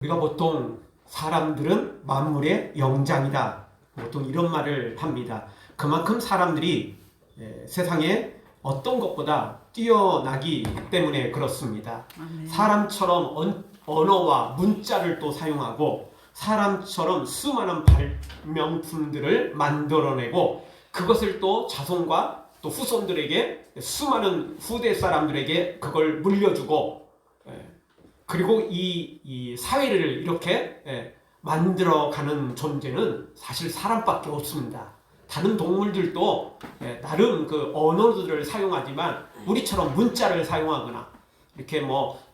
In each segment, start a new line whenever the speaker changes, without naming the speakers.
우리가 보통 사람들은 만물의 영장이다. 보통 이런 말을 합니다. 그만큼 사람들이 세상에 어떤 것보다 뛰어나기 때문에 그렇습니다. 사람처럼 언어와 문자를 또 사용하고 사람처럼 수많은 발명품들을 만들어내고 그것을 또 자손과 또 후손들에게 수많은 후대 사람들에게 그걸 물려주고 그리고 이 사회를 이렇게 만들어가는 존재는 사실 사람밖에 없습니다. 다른 동물들도 나름 그 언어들을 사용하지만 우리처럼 문자를 사용하거나 이렇게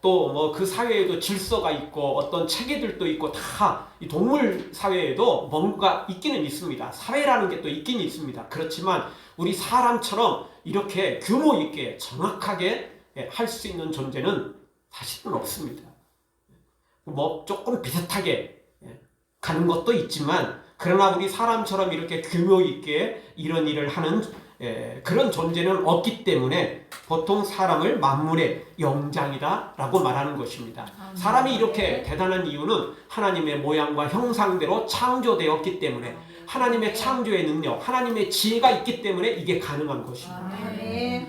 또 그 사회에도 질서가 있고 어떤 체계들도 있고 다 이 동물 사회에도 뭔가 있기는 있습니다. 사회라는 게 또 있긴 있습니다. 그렇지만 우리 사람처럼 이렇게 규모 있게 정확하게 할 수 있는 존재는 사실은 없습니다. 조금 비슷하게 가는 것도 있지만 그러나 우리 사람처럼 이렇게 규모 있게 이런 일을 하는 그런 존재는 없기 때문에 보통 사람을 만물의 영장이다 라고 말하는 것입니다. 사람이 이렇게 대단한 이유는 하나님의 모양과 형상대로 창조되었기 때문에 하나님의 창조의 능력, 하나님의 지혜가 있기 때문에 이게 가능한 것입니다.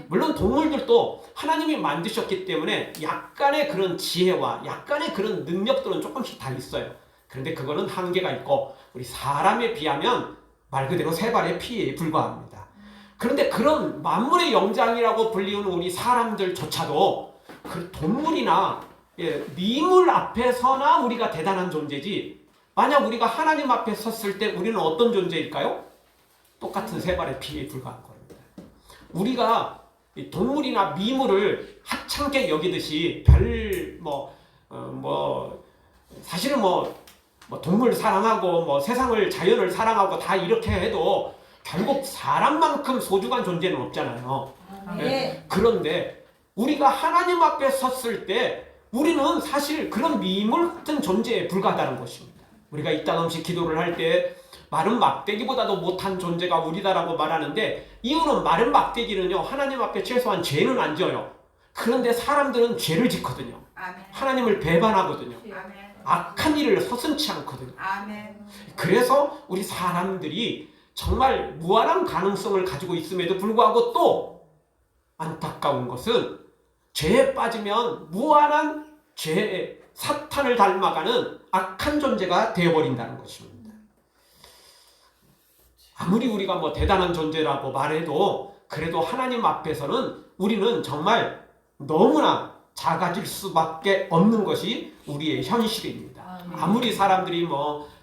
물론 동물들도 하나님이 만드셨기 때문에 약간의 그런 지혜와 약간의 그런 능력들은 조금씩 다 있어요. 그런데 그거는 한계가 있고 우리 사람에 비하면 말 그대로 세 발의 피에 불과합니다. 그런데 그런 만물의 영장이라고 불리우는 우리 사람들조차도 그 동물이나 미물 앞에서나 우리가 대단한 존재지, 만약 우리가 하나님 앞에 섰을 때 우리는 어떤 존재일까요? 똑같은 세 발의 피에 불과한 겁니다. 우리가 동물이나 미물을 하찮게 여기듯이 사실은 동물 사랑하고 세상을 자연을 사랑하고 다 이렇게 해도 결국 사람만큼 소중한 존재는 없잖아요. 그런데 우리가 하나님 앞에 섰을 때 우리는 사실 그런 미물 같은 존재에 불과하다는 것입니다. 우리가 이따금씩 기도를 할 때 마른 막대기보다도 못한 존재가 우리다라고 말하는데, 이유는 마른 막대기는요 하나님 앞에 최소한 죄는 안 져요. 그런데 사람들은 죄를 짓거든요. 하나님을 배반하거든요. 악한 일을 서슴지 않거든요. 그래서 우리 사람들이 정말 무한한 가능성을 가지고 있음에도 불구하고 또 안타까운 것은 죄에 빠지면 무한한 죄의 사탄을 닮아가는 악한 존재가 되어버린다는 것입니다. 아무리 우리가 대단한 존재라고 말해도 그래도 하나님 앞에서는 우리는 정말 너무나 작아질 수밖에 없는 것이 우리의 현실입니다. 아무리 사람들이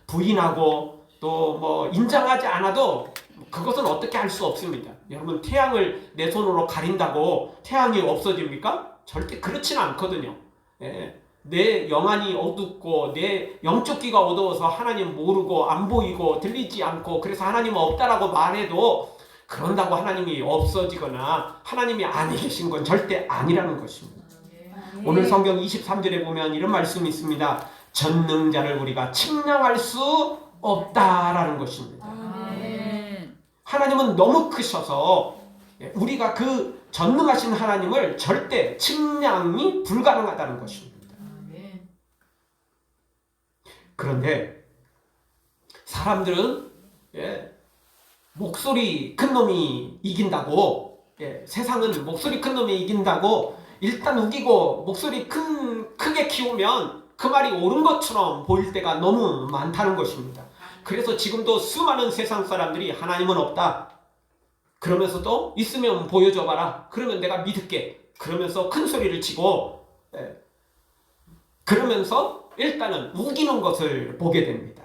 부인하고 또 인정하지 않아도 그것은 어떻게 할 수 없습니다. 여러분, 태양을 내 손으로 가린다고 태양이 없어집니까? 절대 그렇지는 않거든요. 내 영안이 어둡고 내 영적 귀가 어두워서 하나님 모르고 안 보이고 들리지 않고 그래서 하나님은 없다라고 말해도 그런다고 하나님이 없어지거나 하나님이 아니 계신 건 절대 아니라는 것입니다. 오늘 성경 23절에 보면 이런 말씀이 있습니다. 전능자를 우리가 측량할 수 없다라는 것입니다. 하나님은 너무 크셔서 우리가 그 전능하신 하나님을 절대 측량이 불가능하다는 것입니다. 그런데 사람들은 목소리 큰 놈이 이긴다고, 세상은 목소리 큰 놈이 이긴다고 일단 우기고 목소리 크게 키우면 그 말이 옳은 것처럼 보일 때가 너무 많다는 것입니다. 그래서 지금도 수많은 세상 사람들이 하나님은 없다 그러면서도 있으면 보여줘봐라 그러면 내가 믿을게 그러면서 큰 소리를 치고 그러면서 일단은 우기는 것을 보게 됩니다.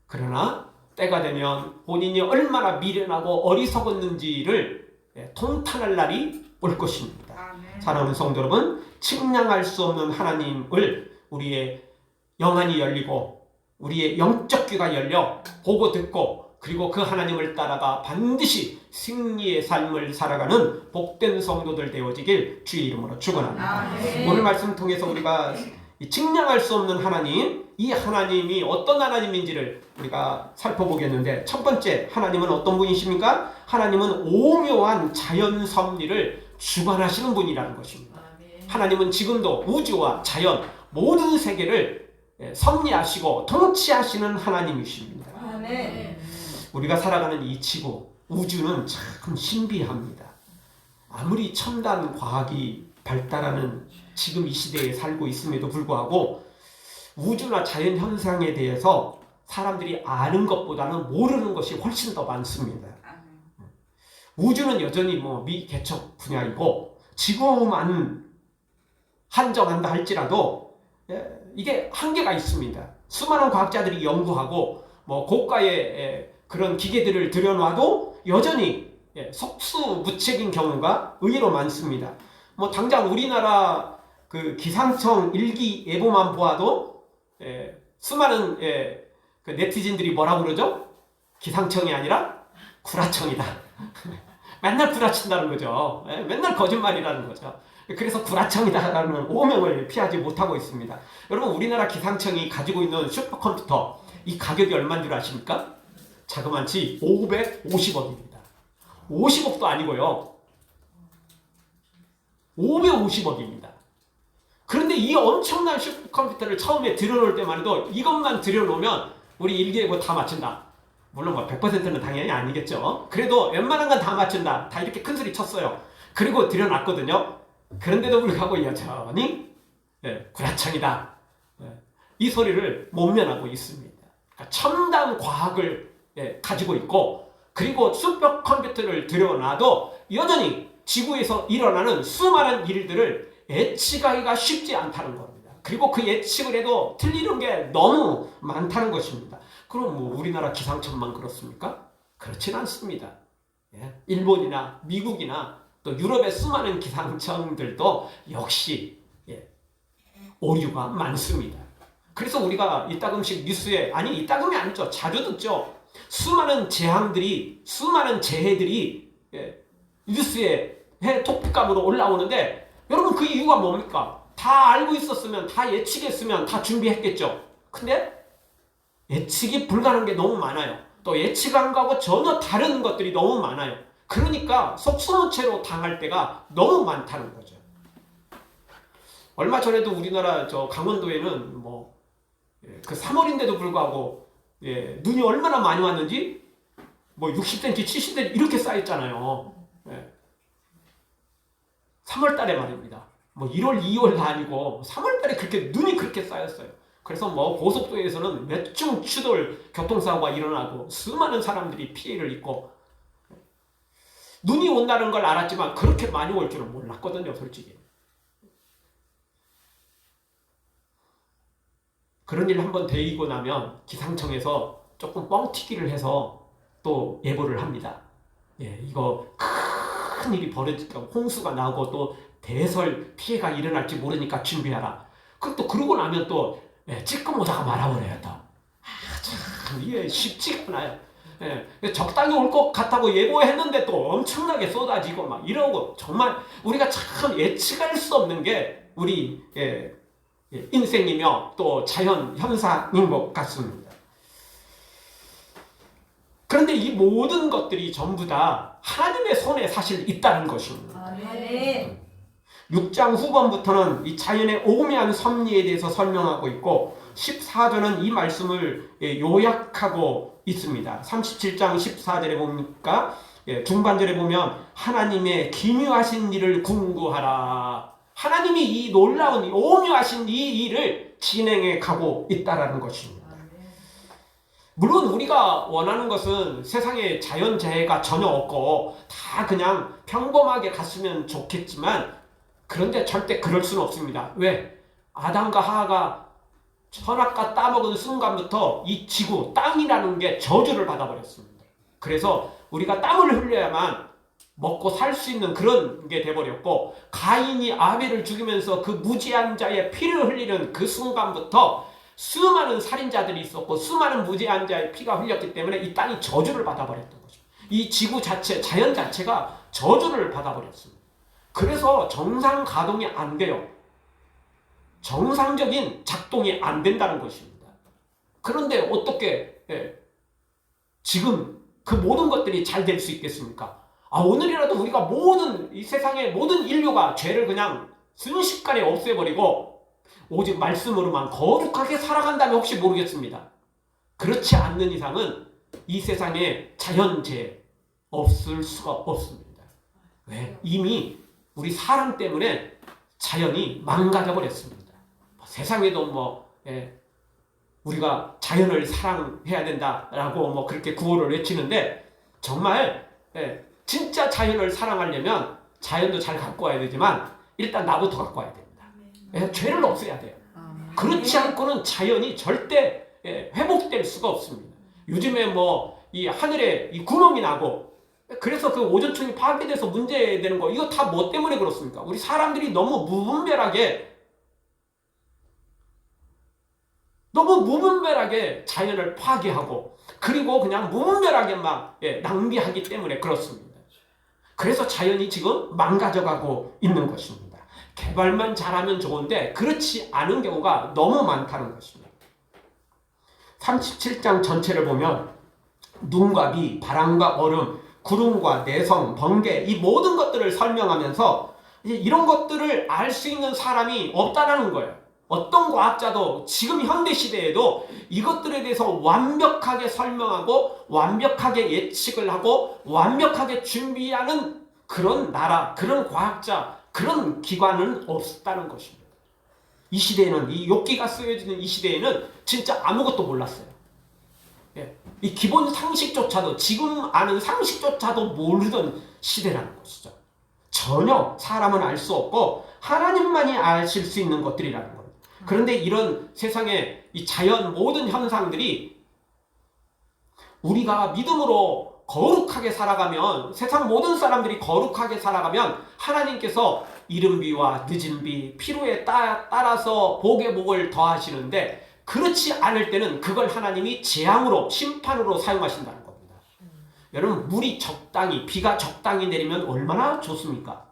그러나 때가 되면 본인이 얼마나 미련하고 어리석었는지를 통탄할 날이 올 것입니다. 사랑하는 성도 여러분, 측량할 수 없는 하나님을 우리의 영안이 열리고 우리의 영적 귀가 열려 보고 듣고 그리고 그 하나님을 따라가 반드시 승리의 삶을 살아가는 복된 성도들 되어지길 주의 이름으로 축원합니다. 오늘 말씀 통해서 우리가 이 측량할 수 없는 하나님, 이 하나님이 어떤 하나님인지를 우리가 살펴보겠는데, 첫 번째 하나님은 어떤 분이십니까? 하나님은 오묘한 자연 섭리를 주관하시는 분이라는 것입니다. 하나님은 지금도 우주와 자연 모든 세계를 섭리하시고 통치하시는 하나님이십니다.
아멘.
우리가 살아가는 이 지구, 우주는 참 신비합니다. 아무리 첨단 과학이 발달하는 지금 이 시대에 살고 있음에도 불구하고 우주나 자연 현상에 대해서 사람들이 아는 것보다는 모르는 것이 훨씬 더 많습니다. 우주는 여전히 미개척 분야이고 지구만 한정한다 할지라도 이게 한계가 있습니다. 수많은 과학자들이 연구하고 고가의 그런 기계들을 들여놔도 여전히 속수무책인 경우가 의외로 많습니다. 당장 우리나라 그 기상청 일기예보만 보아도 수많은 그 네티즌들이 뭐라고 그러죠? 기상청이 아니라 구라청이다. 맨날 구라친다는 거죠. 맨날 거짓말이라는 거죠. 그래서 구라청이다라는 오명을 피하지 못하고 있습니다. 여러분, 우리나라 기상청이 가지고 있는 슈퍼컴퓨터 이 가격이 얼마인 줄 아십니까? 자그만치 550억입니다. 50억도 아니고요. 550억입니다. 그런데 이 엄청난 슈퍼컴퓨터를 처음에 들여놓을 때만 해도 이것만 들여놓으면 우리 일기예보 다 맞춘다. 물론 100%는 당연히 아니겠죠. 그래도 웬만한 건 다 맞춘다. 다 이렇게 큰 소리 쳤어요. 그리고 들여놨거든요. 그런데도 불구하고 여전히 구라청이다. 이 소리를 못 면하고 있습니다. 그러니까 첨단 과학을 가지고 있고, 그리고 슈퍼컴퓨터를 들여놔도 여전히 지구에서 일어나는 수많은 일들을 예측하기가 쉽지 않다는 겁니다. 그리고 그 예측을 해도 틀리는 게 너무 많다는 것입니다. 그럼 우리나라 기상청만 그렇습니까? 그렇진 않습니다. 일본이나 미국이나 또 유럽의 수많은 기상청들도 역시 오류가 많습니다. 그래서 우리가 이따금씩 뉴스에, 아니 이따금이 아니죠, 자주 듣죠. 수많은 재해들이 뉴스에 톱감으로 올라오는데, 여러분 그 이유가 뭡니까? 다 알고 있었으면, 다 예측했으면, 다 준비했겠죠. 근데 예측이 불가능한 게 너무 많아요. 또 예측한 거하고 전혀 다른 것들이 너무 많아요. 그러니까 속수무책으로 당할 때가 너무 많다는 거죠. 얼마 전에도 우리나라 강원도에는 그 3월인데도 불구하고 눈이 얼마나 많이 왔는지 60cm, 70cm 이렇게 쌓였잖아요. 3월 달에 말입니다. 1월, 2월도 아니고 3월 달에 눈이 그렇게 쌓였어요. 그래서 고속도로에서는 몇 중 추돌 교통사고가 일어나고 수많은 사람들이 피해를 입고, 눈이 온다는 걸 알았지만 그렇게 많이 올 줄은 몰랐거든요, 솔직히. 그런 일 한번 데이고 나면 기상청에서 조금 뻥튀기를 해서 또 예보를 합니다. 이거 큰 일이 벌어질까, 홍수가 나고 또 대설 피해가 일어날지 모르니까 준비하라. 또 그러고 나면 또 찔끔 오다가 말아버려요. 또 참 이게 쉽지가 않아요. 적당히 올 것 같다고 예고했는데 또 엄청나게 쏟아지고 막 이러고, 정말 우리가 참 예측할 수 없는 게 우리 인생이며 또 자연 현상인 것 같습니다. 그런데 이 모든 것들이 전부 다 하나님의 손에 사실 있다는 것입니다.
아멘.
6장 후반부터는 이 자연의 오묘한 섭리에 대해서 설명하고 있고, 14절은 이 말씀을 요약하고 있습니다. 37장 14절에 보니까 중반절에 보면 하나님의 기묘하신 일을 궁구하라. 하나님이 이 놀라운 오묘하신 이 일을 진행해 가고 있다라는 것입니다. 물론 우리가 원하는 것은 세상에 자연재해가 전혀 없고 다 그냥 평범하게 갔으면 좋겠지만, 그런데 절대 그럴 수는 없습니다. 왜? 아담과 하와가 선악과 따먹은 순간부터 이 지구, 땅이라는 게 저주를 받아버렸습니다. 그래서 우리가 땀을 흘려야만 먹고 살 수 있는 그런 게 돼버렸고, 가인이 아벨을 죽이면서 그 무지한 자의 피를 흘리는 그 순간부터 수많은 살인자들이 있었고 수많은 무지한 자의 피가 흘렸기 때문에 이 땅이 저주를 받아버렸던 거죠. 이 지구 자체, 자연 자체가 저주를 받아버렸습니다. 그래서 정상 가동이 안 돼요. 정상적인 작동이 안 된다는 것입니다. 그런데 어떻게 지금 그 모든 것들이 잘 될 수 있겠습니까? 오늘이라도 우리가 이 세상의 모든 인류가 죄를 그냥 순식간에 없애버리고 오직 말씀으로만 거룩하게 살아간다면 혹시 모르겠습니다. 그렇지 않는 이상은 이 세상에 자연재해 없을 수가 없습니다. 왜? 이미 우리 사람 때문에 자연이 망가져 버렸습니다. 세상에도 우리가 자연을 사랑해야 된다라고 그렇게 구호를 외치는데, 정말 진짜 자연을 사랑하려면 자연도 잘 갖고 와야 되지만 일단 나부터 갖고 와야 됩니다. 죄를 없애야 돼요. 그렇지 않고는 자연이 절대 회복될 수가 없습니다. 요즘에 이 하늘에 이 구멍이 나고, 그래서 그 오존층이 파괴돼서 문제되는 거, 이거 다 뭐 때문에 그렇습니까? 우리 사람들이 너무 무분별하게 자연을 파괴하고, 그리고 그냥 무분별하게 낭비하기 때문에 그렇습니다. 그래서 자연이 지금 망가져가고 있는 것입니다. 개발만 잘하면 좋은데 그렇지 않은 경우가 너무 많다는 것입니다. 37장 전체를 보면 눈과 비, 바람과 얼음, 구름과 내성, 번개, 이 모든 것들을 설명하면서 이런 것들을 알 수 있는 사람이 없다라는 거예요. 어떤 과학자도 지금 현대 시대에도 이것들에 대해서 완벽하게 설명하고 완벽하게 예측을 하고 완벽하게 준비하는 그런 나라, 그런 과학자, 그런 기관은 없다는 것입니다. 이 시대에는, 이 욥기가 쓰여지는 이 시대에는 진짜 아무것도 몰랐어요. 이 기본 상식조차도, 지금 아는 상식조차도 모르던 시대라는 것이죠. 전혀 사람은 알 수 없고 하나님만이 아실 수 있는 것들이라는 겁니다. 그런데 이런 세상의 이 자연 모든 현상들이 우리가 믿음으로 거룩하게 살아가면, 세상 모든 사람들이 거룩하게 살아가면 하나님께서 이른 비와 늦은 비, 필요에 따라서 복에 복을 더하시는데, 그렇지 않을 때는 그걸 하나님이 재앙으로, 심판으로 사용하신다는 겁니다. 여러분, 물이 적당히, 비가 적당히 내리면 얼마나 좋습니까?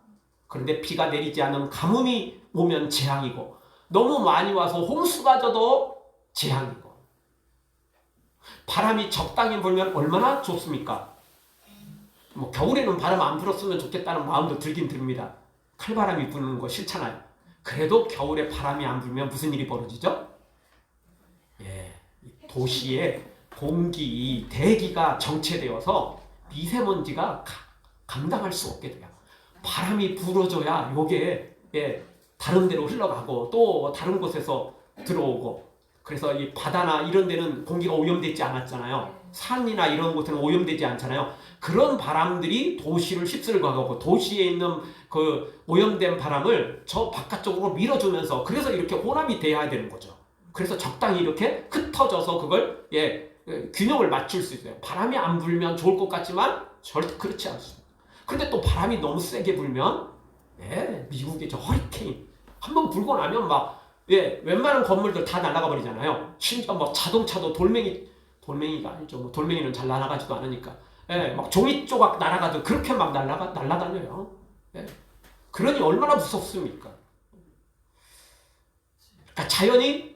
그런데 비가 내리지 않은 가뭄이 오면 재앙이고, 너무 많이 와서 홍수가 져도 재앙이고, 바람이 적당히 불면 얼마나 좋습니까? 겨울에는 바람 안 불었으면 좋겠다는 마음도 들긴 듭니다. 칼바람이 부는 거 싫잖아요. 그래도 겨울에 바람이 안 불면 무슨 일이 벌어지죠? 도시의 공기, 대기가 정체되어서 미세먼지가 감당할 수 없게 돼요. 바람이 불어줘야 요게 다른 데로 흘러가고 또 다른 곳에서 들어오고, 그래서 이 바다나 이런 데는 공기가 오염되지 않았잖아요. 산이나 이런 곳에는 오염되지 않잖아요. 그런 바람들이 도시를 휩쓸고 가고, 도시에 있는 그 오염된 바람을 저 바깥쪽으로 밀어주면서, 그래서 이렇게 혼합이 돼야 되는 거죠. 그래서 적당히 이렇게 흩어져서 그걸 균형을 맞출 수 있어요. 바람이 안 불면 좋을 것 같지만 절대 그렇지 않습니다. 근데 또 바람이 너무 세게 불면 미국의 저 허리케인 한번 불고 나면 웬만한 건물들 다 날아가 버리잖아요. 심지어 자동차도 돌멩이가 아니죠. 돌멩이는 잘 날아가지도 않으니까. 막 종이 조각 날아가도 그렇게 날아다녀요. 그러니 얼마나 무섭습니까? 그러니까 자연이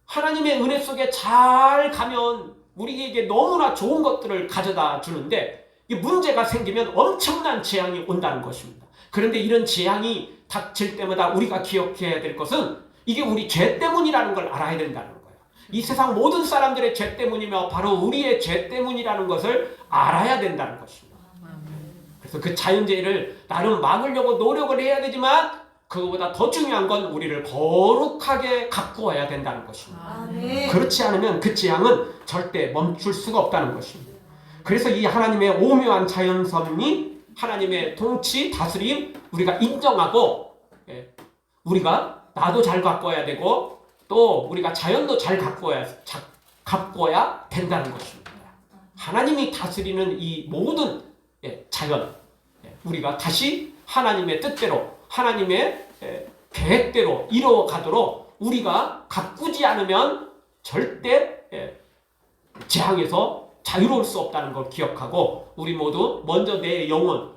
하나님의 은혜 속에 잘 가면 우리에게 너무나 좋은 것들을 가져다 주는데, 이 문제가 생기면 엄청난 재앙이 온다는 것입니다. 그런데 이런 재앙이 닥칠 때마다 우리가 기억해야 될 것은 이게 우리 죄 때문이라는 걸 알아야 된다는 거예요. 이 세상 모든 사람들의 죄 때문이며 바로 우리의 죄 때문이라는 것을 알아야 된다는 것입니다. 그래서 그 자연재해를 나름 막으려고 노력을 해야 되지만, 그거보다 더 중요한 건 우리를 거룩하게 갖고 와야 된다는 것입니다. 그렇지 않으면 그 재앙은 절대 멈출 수가 없다는 것입니다. 그래서 이 하나님의 오묘한 자연섭리, 하나님의 통치, 다스림 우리가 인정하고, 우리가 나도 잘 갖고 와야 되고 또 우리가 자연도 잘 갖고 와야 된다는 것입니다. 하나님이 다스리는 이 모든 자연, 우리가 다시 하나님의 뜻대로, 하나님의 계획대로 이루어가도록 우리가 가꾸지 않으면 절대 재앙에서 자유로울 수 없다는 걸 기억하고, 우리 모두 먼저 내 영혼,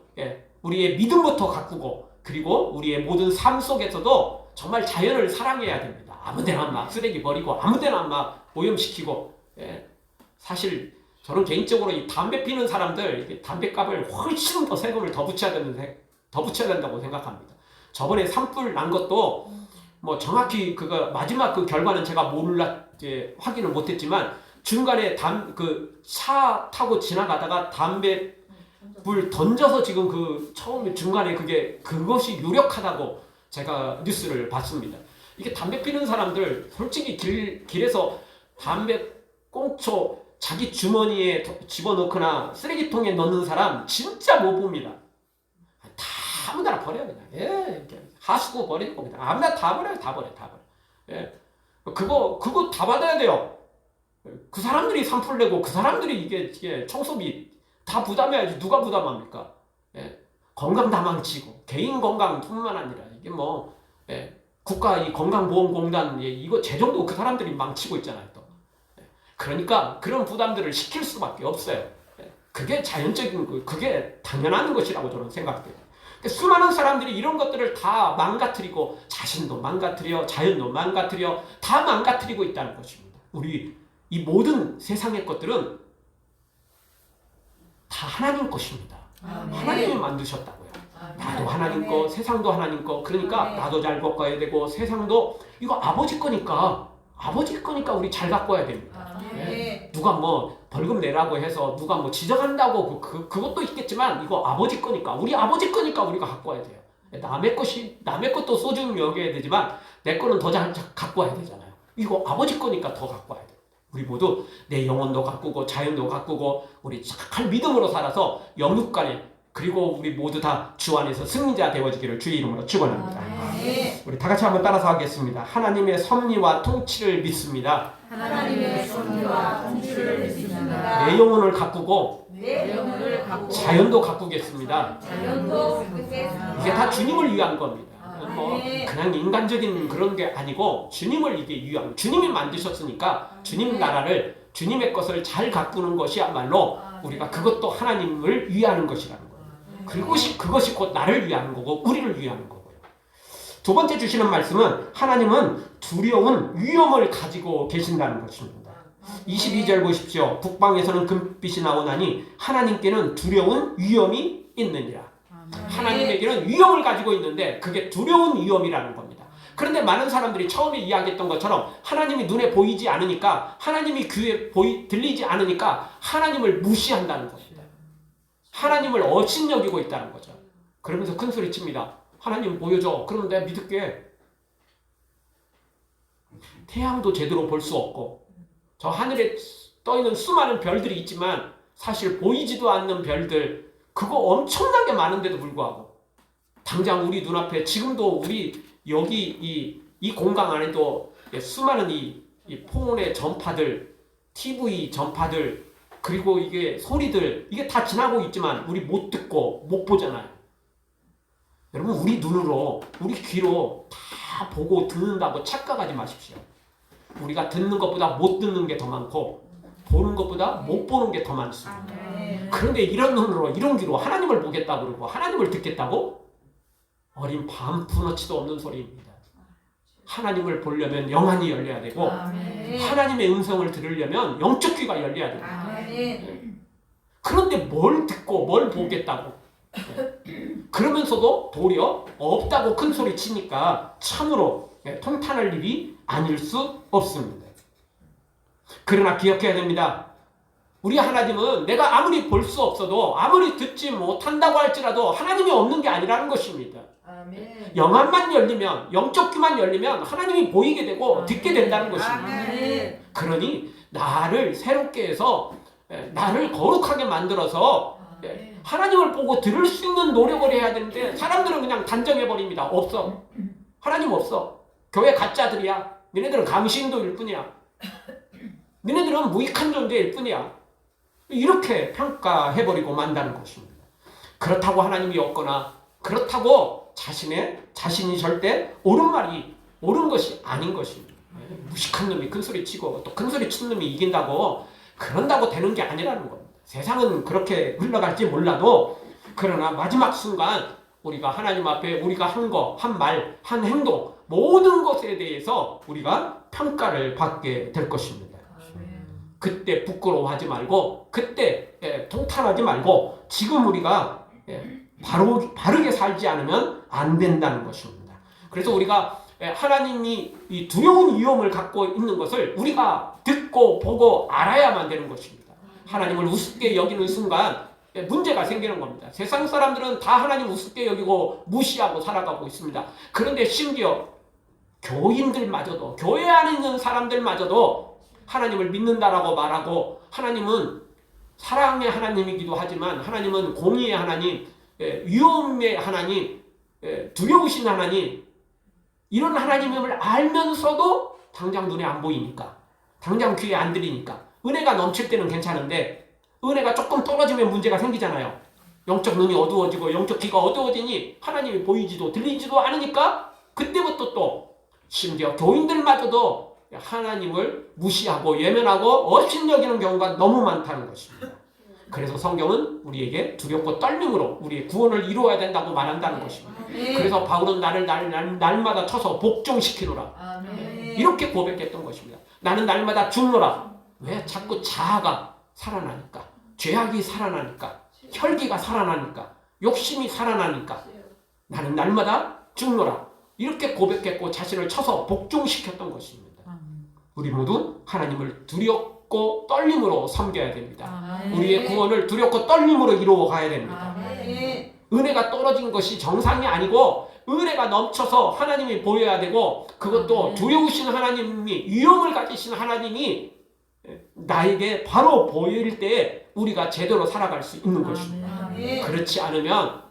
우리의 믿음부터 가꾸고, 그리고 우리의 모든 삶 속에서도 정말 자연을 사랑해야 됩니다. 아무데나 쓰레기 버리고 아무데나 오염시키고. 사실 저는 개인적으로 이 담배 피는 사람들 담배값을 훨씬 더 세금을 더 붙여야 된다고 생각합니다. 저번에 산불 난 것도 뭐 정확히 그거 마지막 그 결과는 제가 이제 확인을 못했지만 중간에 그 차 타고 지나가다가 담배 불 던져서 지금 그 처음에 중간에 그것이 유력하다고 제가 뉴스를 봤습니다. 이게 담배 피는 사람들 솔직히 길에서 담배 꽁초 자기 주머니에 집어넣거나 쓰레기통에 넣는 사람 진짜 못 봅니다. 다 아무데나 버려요 그냥. 이렇게 하수구 버리는 겁니다. 아무나 다 버려요. 다 버려. 그거 다 받아야 돼요. 그 사람들이 산불 내고 그 사람들이 이게 청소비 다 부담해야지. 누가 부담합니까? 건강 다 망치고 개인 건강뿐만 아니라 이게 국가 이 건강보험공단 이거 재정도 그 사람들이 망치고 있잖아요. 또 그러니까 그런 부담들을 시킬 수밖에 없어요. 그게 자연적인 그게 당연한 것이라고 저는 생각돼요. 수많은 사람들이 이런 것들을 다 망가뜨리고 자신도 망가뜨려 자연도 망가뜨려 다 망가뜨리고 있다는 것입니다. 우리 이 모든 세상의 것들은 다 하나님 것입니다. 하나님이 만드셨다고요. 나도 하나님 거, 세상도 하나님 거. 그러니까 나도 잘 가꿔야 되고 세상도 이거 아버지 거니까 우리 잘 가꿔야 됩니다. 누가 벌금 내라고 해서 누가 지적한다고 그것도 있겠지만 이거 아버지 거니까 우리가 가꿔야 돼요. 남의 것도 소중히 여겨야 되지만 내 거는 더 잘 가꿔야 되잖아요. 이거 아버지 거니까 더 가꿔야 돼요. 우리 모두 내 영혼도 가꾸고 자연도 가꾸고 우리 착한 믿음으로 살아서 영육간에 그리고 우리 모두 다 주 안에서 승리자 되어지기를 주의 이름으로 축원합니다. 우리 다 같이 한번 따라서 하겠습니다. 하나님의 섭리와 통치를 믿습니다.
하나님의 섭리와 통치를 믿습니다.
내 영혼을 가꾸고
내 영혼을 가꾸고
자연도 가꾸겠습니다.
자연도 가꾸겠습니다.
이게 다 주님을 위한 겁니다. 그냥 인간적인 그런 게 아니고 주님을 이게 위한 주님이 만드셨으니까 주님 나라를 주님의 것을 잘 가꾸는 것이야말로 우리가 그것도 하나님을 위하는 것이라는 거예요. 그리고 그것이 곧 나를 위하는 거고 우리를 위하는 거고요. 두 번째 주시는 말씀은 하나님은 두려운 위엄을 가지고 계신다는 것입니다. 22절 보십시오. 북방에서는 금빛이 나오나니 하나님께는 두려운 위엄이 있느니라. 하나님에게는 위엄을 가지고 있는데 그게 두려운 위엄이라는 겁니다. 그런데 많은 사람들이 처음에 이야기했던 것처럼 하나님이 눈에 보이지 않으니까 하나님이 귀에 들리지 않으니까 하나님을 무시한다는 겁니다. 하나님을 업신여기고 있다는 거죠. 그러면서 큰 소리 칩니다. 하나님 보여줘. 그러면 내가 믿을게. 태양도 제대로 볼 수 없고 저 하늘에 떠있는 수많은 별들이 있지만 사실 보이지도 않는 별들 그거 엄청나게 많은데도 불구하고 당장 우리 눈앞에 지금도 우리 여기 이 공간 안에도 수많은 이 폰의 전파들 TV 전파들 그리고 이게 소리들 이게 다 지나고 있지만 우리 못 듣고 못 보잖아요. 여러분 우리 눈으로 우리 귀로 다 보고 듣는다고 착각하지 마십시오. 우리가 듣는 것보다 못 듣는 게 더 많고 보는 것보다 못 보는 게 더 많습니다. 그런데 이런 눈으로 이런 귀로 하나님을 보겠다고 그러고 하나님을 듣겠다고? 어린 반푼어치도 없는 소리입니다. 하나님을 보려면 영안이 열려야 되고 하나님의 음성을 들으려면 영적 귀가 열려야 됩니다. 그런데 뭘 듣고 뭘 보겠다고 그러면서도 도리어 없다고 큰 소리 치니까 참으로 통탄할 일이 아닐 수 없습니다. 그러나 기억해야 됩니다. 우리 하나님은 내가 아무리 볼 수 없어도 아무리 듣지 못한다고 할지라도 하나님이 없는 게 아니라는 것입니다. 영안만 열리면 영적 귀만 열리면 하나님이 보이게 되고 듣게 된다는 것입니다. 그러니 나를 새롭게 해서 나를 거룩하게 만들어서 하나님을 보고 들을 수 있는 노력을 해야 되는데 사람들은 그냥 단정해버립니다. 없어. 하나님 없어. 교회 가짜들이야. 니네들은 감신도일 뿐이야. 니네들은 무익한 존재일 뿐이야. 이렇게 평가해버리고 만다는 것입니다. 그렇다고 하나님이 없거나 그렇다고 자신이 절대 옳은 것이 아닌 것입니다. 무식한 놈이 큰소리 치고 또 큰소리 치는 놈이 이긴다고 그런다고 되는 게 아니라는 겁니다. 세상은 그렇게 흘러갈지 몰라도 그러나 마지막 순간 우리가 하나님 앞에 우리가 한 거, 한 말, 한 행동 모든 것에 대해서 우리가 평가를 받게 될 것입니다. 그때 부끄러워하지 말고 그때 통탄하지 말고 지금 우리가 바르게 살지 않으면 안 된다는 것입니다. 그래서 우리가 하나님이 이 두려운 위험을 갖고 있는 것을 우리가 듣고 보고 알아야만 되는 것입니다. 하나님을 우습게 여기는 순간 문제가 생기는 겁니다. 세상 사람들은 다 하나님 우습게 여기고 무시하고 살아가고 있습니다. 그런데 심지어 교인들마저도, 교회 안에 있는 사람들마저도 하나님을 믿는다라고 말하고, 하나님은 사랑의 하나님이기도 하지만 하나님은 공의의 하나님, 위험의 하나님, 두려우신 하나님, 이런 하나님임을 알면서도 당장 눈에 안 보이니까, 당장 귀에 안 들리니까, 은혜가 넘칠 때는 괜찮은데 은혜가 조금 떨어지면 문제가 생기잖아요. 영적 눈이 어두워지고 영적 귀가 어두워지니 하나님이 보이지도 들리지도 않으니까 그때부터 또 심지어 교인들마저도 하나님을 무시하고 예면하고 업신여기는 경우가 너무 많다는 것입니다. 그래서 성경은 우리에게 두렵고 떨림으로 우리의 구원을 이루어야 된다고 말한다는 것입니다. 그래서 바울은 나를 날마다 쳐서 복종시키노라, 이렇게 고백했던 것입니다. 나는 날마다 죽노라. 왜? 자꾸 자아가 살아나니까, 죄악이 살아나니까, 혈기가 살아나니까, 욕심이 살아나니까 나는 날마다 죽노라, 이렇게 고백했고 자신을 쳐서 복종시켰던 것입니다. 우리 모두 하나님을 두렵고 떨림으로 섬겨야 됩니다. 우리의 구원을 두렵고 떨림으로 이루어 가야 됩니다. 은혜가 떨어진 것이 정상이 아니고 은혜가 넘쳐서 하나님이 보여야 되고, 그것도 두려우신 하나님이, 위엄을 가지신 하나님이 나에게 바로 보일 때 우리가 제대로 살아갈 수 있는 것입니다. 그렇지 않으면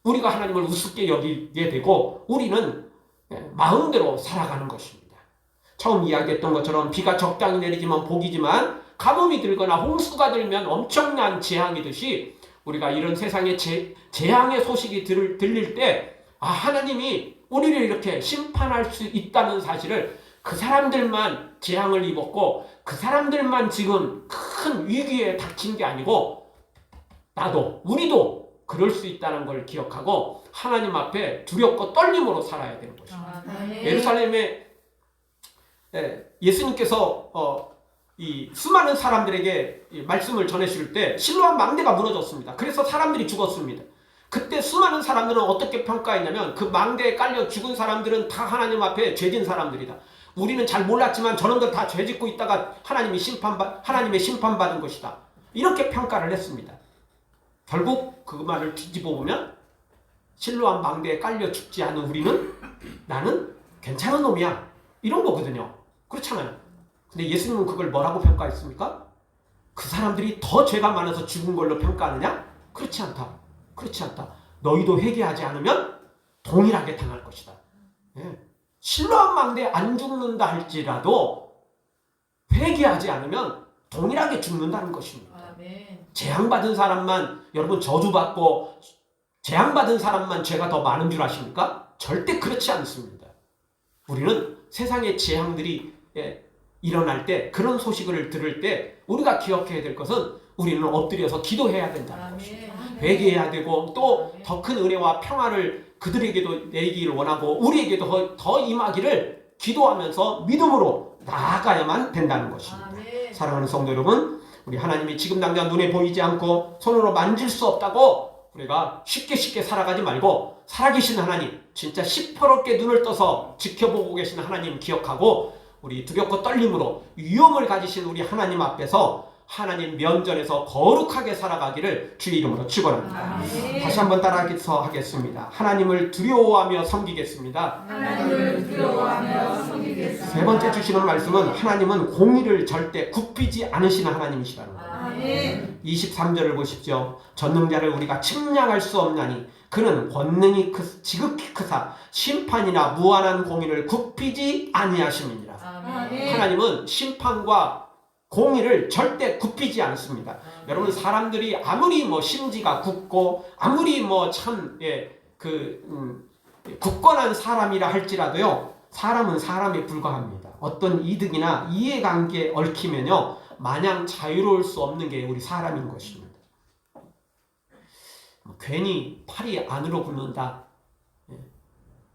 우리가 하나님을 우습게 여기게 되고 우리는 마음대로 살아가는 것입니다. 처음 이야기했던 것처럼 비가 적당히 내리지만 복이지만 가뭄이 들거나 홍수가 들면 엄청난 재앙이듯이, 우리가 이런 세상에 재앙의 소식이 들릴 때 하나님이 우리를 이렇게 심판할 수 있다는 사실을, 그 사람들만 재앙을 입었고 그 사람들만 지금 큰 위기에 닥친 게 아니고 나도, 우리도 그럴 수 있다는 걸 기억하고 하나님 앞에 두렵고 떨림으로 살아야 되는 것입니다. 예루살렘에 예수님께서 이 수많은 사람들에게 말씀을 전해주실 때 실로암 망대가 무너졌습니다. 그래서 사람들이 죽었습니다. 그때 수많은 사람들은 어떻게 평가했냐면, 그 망대에 깔려 죽은 사람들은 다 하나님 앞에 죄진 사람들이다. 우리는 잘 몰랐지만 저놈들 다 죄짓고 있다가 하나님의 심판받은 것이다, 이렇게 평가를 했습니다. 결국 그 말을 뒤집어 보면 실로암 망대에 깔려 죽지 않은 우리는, 나는 괜찮은 놈이야, 이런 거거든요. 그렇잖아요. 근데 예수님은 그걸 뭐라고 평가했습니까? 그 사람들이 더 죄가 많아서 죽은 걸로 평가하느냐? 그렇지 않다. 그렇지 않다. 너희도 회개하지 않으면 동일하게 당할 것이다. 실로암 망대에 안 죽는다 할지라도 회개하지 않으면 동일하게 죽는다는 것입니다. 재앙받은 사람만, 여러분, 저주받고 재앙받은 사람만 죄가 더 많은 줄 아십니까? 절대 그렇지 않습니다. 우리는 세상의 재앙들이 일어날 때, 그런 소식을 들을 때 우리가 기억해야 될 것은 우리는 엎드려서 기도해야 된다는 것입니다. 회개해야 되고, 또 더 큰 은혜와 평화를 그들에게도 내기를 원하고 우리에게도 더 임하기를 기도하면서 믿음으로 나아가야만 된다는 것입니다. 사랑하는 성도 여러분, 우리 하나님이 지금 당장 눈에 보이지 않고 손으로 만질 수 없다고 우리가 쉽게 살아가지 말고, 살아계신 하나님, 진짜 시퍼렇게 눈을 떠서 지켜보고 계신 하나님 기억하고, 우리 두렵고 떨림으로 위엄을 가지신 우리 하나님 앞에서 하나님 면전에서 거룩하게 살아가기를 주의 이름으로 축원합니다. 다시 한번 따라서 하겠습니다. 하나님을 두려워하며 섬기겠습니다.
하나님을 두려워하며 섬기겠습니다.
세 번째 주시는 말씀은 하나님은 공의를 절대 굽히지 않으시는 하나님이시라는 거예요. 23절을 보십시오. 전능자를 우리가 침략할 수 없나니 그는 권능이 지극히 크사 심판이나 무한한 공의를 굽히지 아니하심이니라. 하나님은 심판과 공의를 절대 굽히지 않습니다. 여러분, 사람들이 아무리 심지가 굳고 아무리 굳건한 사람이라 할지라도요, 사람은 사람에 불과합니다. 어떤 이득이나 이해관계에 얽히면요, 마냥 자유로울 수 없는 게 우리 사람인 것입니다. 괜히 팔이 안으로 굽는다,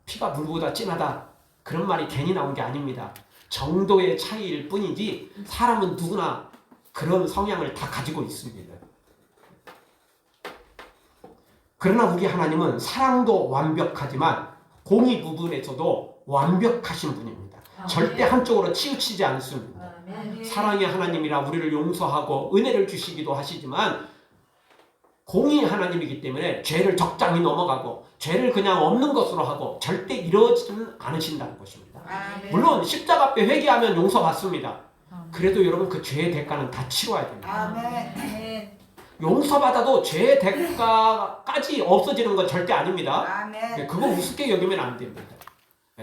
피가 물보다 진하다, 그런 말이 괜히 나온 게 아닙니다. 정도의 차이일 뿐이지 사람은 누구나 그런 성향을 다 가지고 있습니다. 그러나 우리 하나님은 사랑도 완벽하지만 공의 부분에서도 완벽하신 분입니다.
아멘.
절대 한쪽으로 치우치지 않습니다.
아멘.
사랑의 하나님이라 우리를 용서하고 은혜를 주시기도 하시지만 공의의 하나님이기 때문에 죄를 적당히 넘어가고 죄를 그냥 없는 것으로 하고 절대 이러지는 않으신다는 것입니다.
아멘.
물론 십자가 앞에 회개하면 용서받습니다. 그래도 여러분 그 죄의 대가는 다 치러야 됩니다.
아멘.
용서받아도 죄의 대가까지 없어지는 건 절대 아닙니다.
아멘.
그거 우습게 여기면 안 됩니다.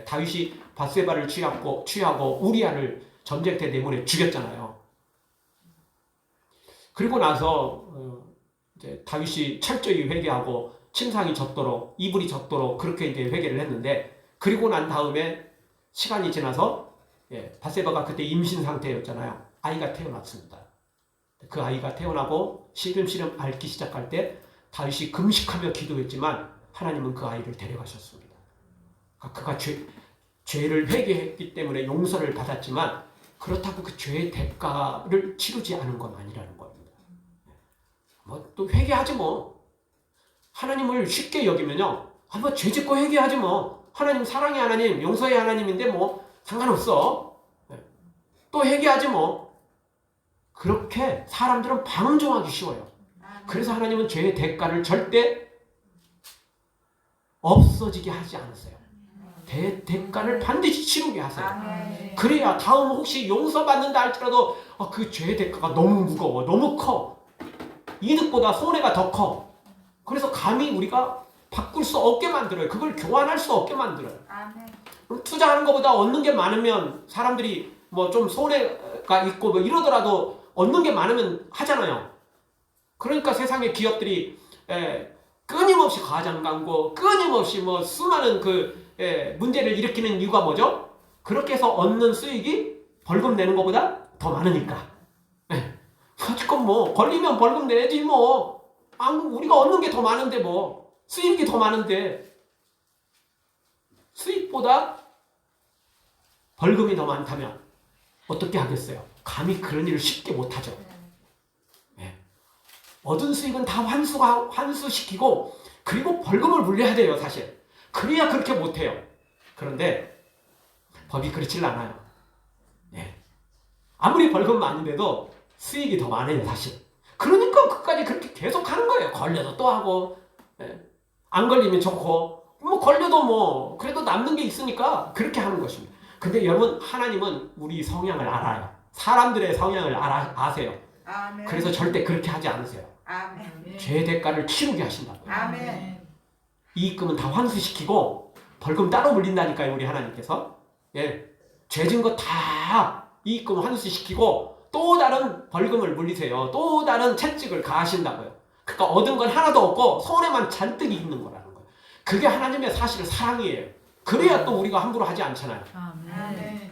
다윗이 밧세바를 취하고 우리아를 전쟁터 내문에 죽였잖아요. 그리고 나서 이제 다윗이 철저히 회개하고 침상이 젖도록 이불이 젖도록 그렇게 이제 회개를 했는데 그리고 난 다음에 시간이 지나서 밧세바가 그때 임신 상태였잖아요. 아이가 태어났습니다. 그 아이가 태어나고 시름시름 앓기 시작할 때 다윗이 금식하며 기도했지만 하나님은 그 아이를 데려가셨습니다. 그가 죄를 회개했기 때문에 용서를 받았지만 그렇다고 그 죄의 대가를 치르지 않은 건 아니라는 겁니다. 뭐 또 회개하지 뭐. 하나님을 쉽게 여기면요. 한번 죄 짓고 회개하지 뭐. 하나님 사랑의 하나님, 용서의 하나님인데 뭐 상관없어. 또 회개하지 뭐. 그렇게 사람들은 방종하기 쉬워요. 그래서 하나님은 죄의 대가를 절대 없어지게 하지 않으세요. 대가를 반드시 치르게 하세요.
아멘.
그래야 다음 혹시 용서받는다 할지라도 그 죄의 대가가 너무 무거워, 너무 커. 이득보다 손해가 더 커. 그래서 감히 우리가 바꿀 수 없게 만들어요. 그걸 교환할 수 없게 만들어요.
아멘.
투자하는 것보다 얻는 게 많으면 사람들이 뭐 좀 손해가 있고 뭐 이러더라도 얻는 게 많으면 하잖아요. 그러니까 세상의 기업들이 끊임없이 과장 광고, 끊임없이 뭐 수많은 문제를 일으키는 이유가 뭐죠? 그렇게 해서 얻는 수익이 벌금 내는 것보다 더 많으니까. 어쨌건 뭐 걸리면 벌금 내지 뭐. 우리가 얻는 게 더 많은데 뭐. 수익이 더 많은데 수익보다 벌금이 더 많다면 어떻게 하겠어요? 감히 그런 일을 쉽게 못하죠. 얻은 수익은 다 환수시키고 그리고 벌금을 물려야 돼요. 사실. 그래야 그렇게 못해요. 그런데 법이 그렇질 않아요. 아무리 벌금 많이 내도 수익이 더 많아요. 사실. 그러니까 그까지 그렇게 계속 하는 거예요. 걸려도 또 하고 안 걸리면 좋고 뭐 걸려도 뭐 그래도 남는 게 있으니까 그렇게 하는 것입니다. 근데 여러분 하나님은 우리 성향을 알아요. 사람들의 성향을 아세요.
아멘.
그래서 절대 그렇게 하지 않으세요.
아멘.
죄의 대가를 치르게 하신다고요.
아멘.
이익금은 다 환수시키고 벌금 따로 물린다니까요. 우리 하나님께서. 죄진 거 다 이익금 환수시키고 또 다른 벌금을 물리세요. 또 다른 채찍을 가하신다고요. 그러니까 얻은 건 하나도 없고 손해만 잔뜩 있는 거라는 거예요. 그게 하나님의 사실 사랑이에요. 그래야 또 우리가 함부로 하지 않잖아요.
아멘.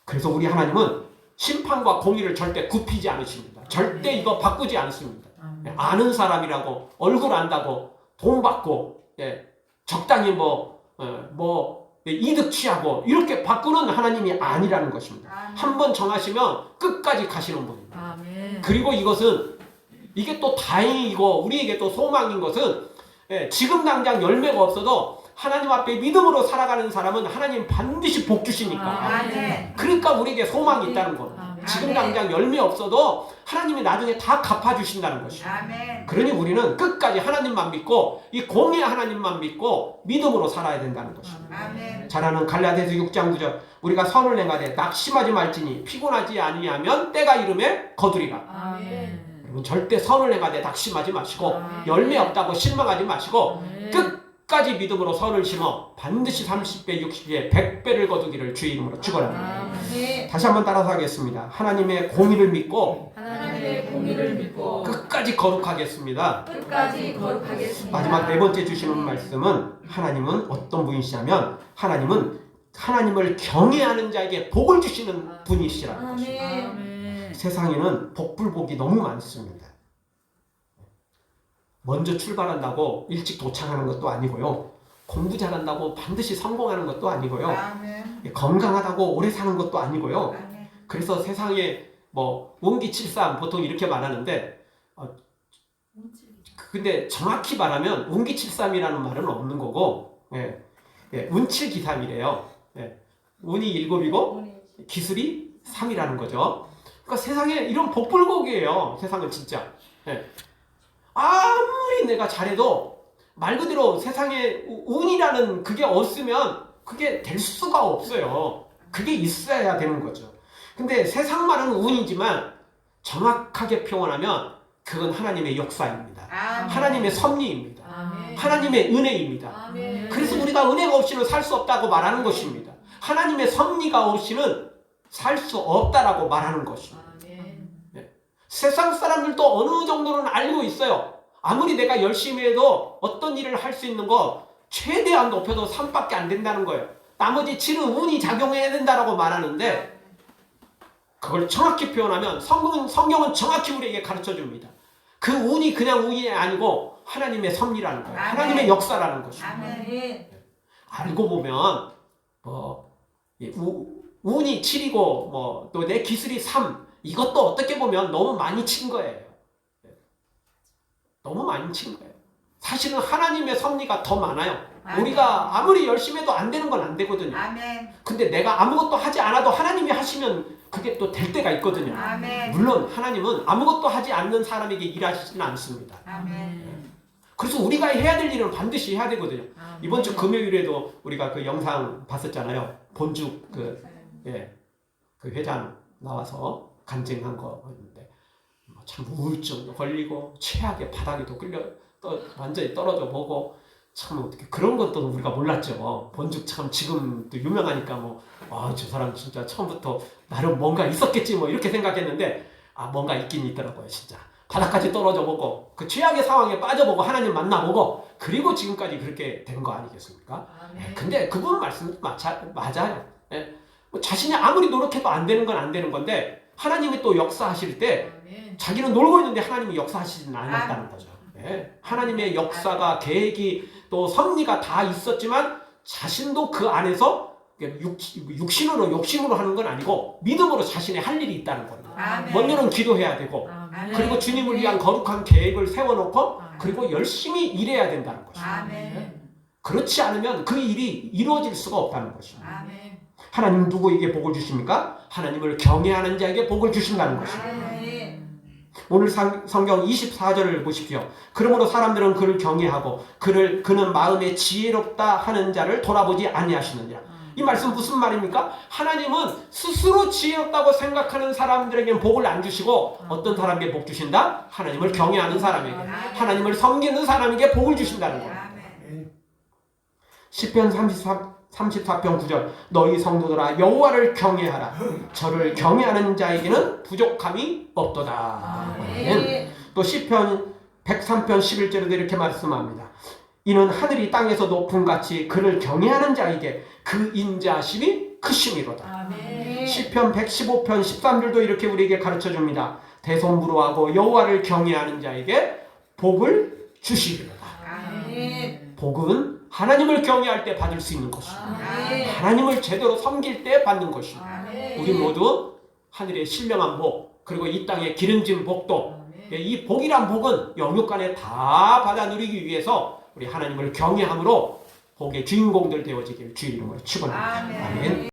그래서 우리 하나님은 심판과 공의를 절대 굽히지 않으십니다. 절대 이거 바꾸지 않습니다. 아는 사람이라고 얼굴 안다고 돈 받고 적당히 이득 취하고 이렇게 바꾸는 하나님이 아니라는 것입니다. 한번 정하시면 끝까지 가시는 분입니다.
아멘.
그리고 이게 또 다행이고 우리에게 또 소망인 것은 지금 당장 열매가 없어도 하나님 앞에 믿음으로 살아가는 사람은 하나님 반드시 복 주시니까.
아멘.
그러니까 우리에게 소망이 있다는 겁니다. 지금 당장 열매 없어도 하나님이 나중에 다 갚아주신다는 것이죠.
아멘.
그러니 우리는 끝까지 하나님만 믿고 이 공의 하나님만 믿고 믿음으로 살아야 된다는 것입니다.
아멘.
잘하는 갈라디아서 6장 9절 우리가 선을 행하되 낙심하지 말지니 피곤하지 아니하면 때가 이름에 거두리라.
아멘.
여러분 절대 선을 행하되 낙심하지 마시고
아멘.
열매 없다고 실망하지 마시고
아멘.
끝까지 믿음으로 선을 심어 반드시 30배 60배 100배를 거두기를 주의 이름으로 축원합니다.
아멘.
다시 한번 따라서 하겠습니다. 하나님의 공의를 믿고
하나님의 공의를 믿고
끝까지 거룩하겠습니다.
끝까지 거룩하겠습니다.
마지막 네 번째 주시는 말씀은 하나님은 어떤 분이시냐면 하나님은 하나님을 경외하는 자에게 복을 주시는 분이시라는 것입니다.
아멘.
세상에는 복불복이 너무 많습니다. 먼저 출발한다고 일찍 도착하는 것도 아니고요. 공부 잘한다고 반드시 성공하는 것도 아니고요.
아멘.
건강하다고 오래 사는 것도 아니고요.
아멘.
그래서 세상에 운기칠삼 보통 이렇게 말하는데 근데 정확히 말하면 운기칠삼이라는 말은 없는 거고 운칠기삼이래요. 운이 7이고 기술이 3이라는 거죠. 그러니까 세상에 이런 복불복이에요. 세상은 진짜. 네. 아무리 내가 잘해도 말 그대로 세상에 운이라는 그게 없으면 그게 될 수가 없어요. 그게 있어야 되는 거죠. 근데 세상 말은 운이지만 정확하게 표현하면 그건 하나님의 역사입니다.
아멘.
하나님의 섭리입니다.
아멘.
하나님의 은혜입니다.
아멘.
그래서 우리가 은혜가 없이는 살 수 없다고 말하는 것입니다. 하나님의 섭리가 없이는 살 수 없다라고 말하는 것입니다.
아멘.
세상 사람들도 어느 정도는 알고 있어요. 아무리 내가 열심히 해도 어떤 일을 할 수 있는 거 최대한 높여도 3밖에 안 된다는 거예요. 나머지 7은 운이 작용해야 된다라고 말하는데 그걸 정확히 표현하면 성경은 정확히 우리에게 가르쳐 줍니다. 그 운이 그냥 운이 아니고 하나님의 섭리라는 거예요.
아멘.
하나님의 역사라는 것입니다.
아멘.
알고 보면 운이 7이고 또 내 기술이 3 이것도 어떻게 보면 너무 많이 친 거예요. 너무 많이 친 거예요. 사실은 하나님의 섭리가 더 많아요.
아멘.
우리가 아무리 열심히 해도 안 되는 건 안 되거든요.
아멘.
근데 내가 아무것도 하지 않아도 하나님이 하시면 그게 또 될 때가 있거든요.
아멘.
물론 하나님은 아무것도 하지 않는 사람에게 일하시지는 않습니다.
아멘.
그래서 우리가 해야 될 일은 반드시 해야 되거든요.
아멘.
이번 주 금요일에도 우리가 그 영상 봤었잖아요. 본죽 그 회장 나와서 간증한 거였는데 참 우울증 걸리고 최악의 바닥에도 완전히 떨어져 보고 참 어떻게 그런 것도 우리가 몰랐죠. 본죽 참 지금도 유명하니까 저 사람 진짜 처음부터 나름 뭔가 있었겠지 이렇게 생각했는데 뭔가 있긴 있더라고요. 진짜 바닥까지 떨어져 보고 그 최악의 상황에 빠져보고 하나님 만나보고 그리고 지금까지 그렇게 된 거 아니겠습니까?
아멘.
근데 그분 말씀도 맞아요. 자신이 아무리 노력해도 안 되는 건 안 되는 건데 하나님이 또 역사하실 때
아멘.
자기는 놀고 있는데 하나님이 역사하시지는 않았다는 거죠. 하나님의 역사가 계획이 또 섭리가 다 있었지만 자신도 그 안에서 욕심으로 하는 건 아니고 믿음으로 자신의 할 일이 있다는 겁니다.
아멘.
먼저는 기도해야 되고
아멘.
그리고 주님을 위한 거룩한 계획을 세워놓고
아멘.
그리고 열심히 일해야 된다는 것입니다.
아멘.
그렇지 않으면 그 일이 이루어질 수가 없다는 것입니다.
아멘.
하나님 누구에게 복을 주십니까? 하나님을 경외하는 자에게 복을 주신다는 것입니다.
아멘.
오늘 성경 24절을 보십시오. 그러므로 사람들은 그를 경외하고 그는 마음에 지혜롭다 하는 자를 돌아보지 아니하시느니라. 이 말씀 무슨 말입니까? 하나님은 스스로 지혜롭다고 생각하는 사람들에게는 복을 안 주시고 어떤 사람에게 복 주신다? 하나님을 경외하는 사람에게, 하나님을 섬기는 사람에게 복을 주신다는 거예요.
아멘.
시편 34편 9절 너희 성도들아 여호와를 경외하라. 저를 경외하는 자에게는 부족함이 없도다.
아멘.
또 시편 103편 11절에도 이렇게 말씀합니다. 이는 하늘이 땅에서 높음같이 그를 경외하는 자에게 그 인자하심이 크심이로다.
아멘.
시편 115편 13절도 이렇게 우리에게 가르쳐줍니다. 대성부로하고 여호와를 경외하는 자에게 복을 주시리로다.
아멘.
복은 하나님을 경외할 때 받을 수 있는 것입니다.
아멘.
하나님을 제대로 섬길 때 받는 것입니다.
아멘.
우리 모두 하늘의 신령한 복 그리고 이 땅의 기름진 복도 이 복이란 복은 영육간에 다 받아 누리기 위해서 우리 하나님을 경외함으로 복의 주인공들 되어지길 주의 이름으로 축원합니다.
아멘.
아멘.